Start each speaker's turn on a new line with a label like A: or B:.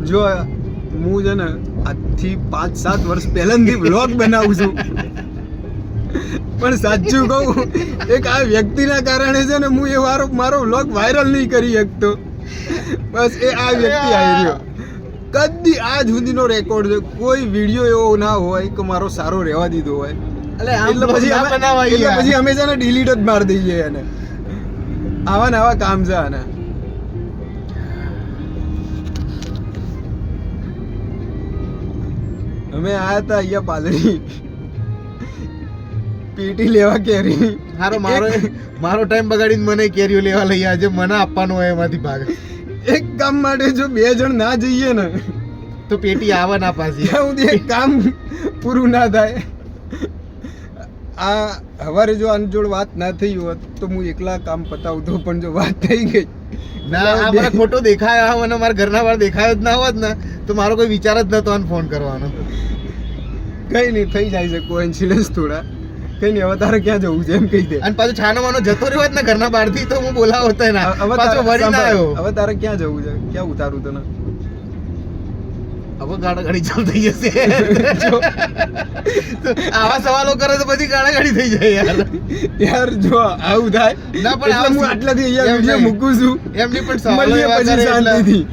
A: જો હું છે ને આજથી 5-7 વર્ષ પહેલાથી વ્લોગ બનાવું છું, પણ સાચું કહું એક આ વ્યક્તિના કારણે છે ને હું એ મારો વ્લોગ વાયરલ નહીં કરી શકતો. બસ એ આ વ્યક્તિ આવી રહ્યો. કદી આજ સુધીનો રેકોર્ડ છે, કોઈ વિડીયો એવો ના હોય કે મારો સારો રહેવા દીધો હોય. એટલે પછી અમે છે ને ડિલીટ જ મારી દઈએ એને. આવા ને આવા કામ છે આના. અમે આયા હતા અહીંયા પાલડી પીટી લેવા કેરી.
B: મારો ટાઈમ બગાડીને મને કેરીઓ લેવા લઈ આજે મને આપવાનો હોય એમાંથી ભાગ.
A: એક કામ માટે જો 2 જણ ના જઈએ ને
B: તો પેટી આવે ના પાછી.
A: ત્યાં સુધી એક કામ પૂરું ના થાય. આ હવારે જો આની જોડે વાત ના થઈ હોત તો હું એકલા કામ પતાવતો, પણ જો વાત થઈ ગઈ
B: ના આ મને ખોટો દેખાયો, મને મારા ઘરના બહાર દેખાયો જ ના હોત ને તો મારો કોઈ વિચાર જ નતો આને ફોન કરવાનો.
A: કઈ નહીં, થઈ જાય છે કોઇન્સિડન્સ થોડા. કઈ નહીં, હવે તારે ક્યાં જવું છે એમ કહી દે.
B: અને પાછો છાનો માનો જતો રહ્યો હોત ને ઘરના બહારથી તો હું બોલાવો હતો ના, પાછો વળી ના આવ્યો.
A: હવે તારે ક્યાં જવું છે, ક્યાં ઉતારું તને?
B: હવે ગાડી ચાલુ થઈ જશે. આવા સવાલો કરે તો પછી ગાડી થઈ જાય
A: યાર. જો આવું થાય
B: ના, પણ
A: હું આટલાથી અહીંયા વિડીયો મૂકું છું.
B: એમની પણ સવાલો એવા
A: પછી શાંતિથી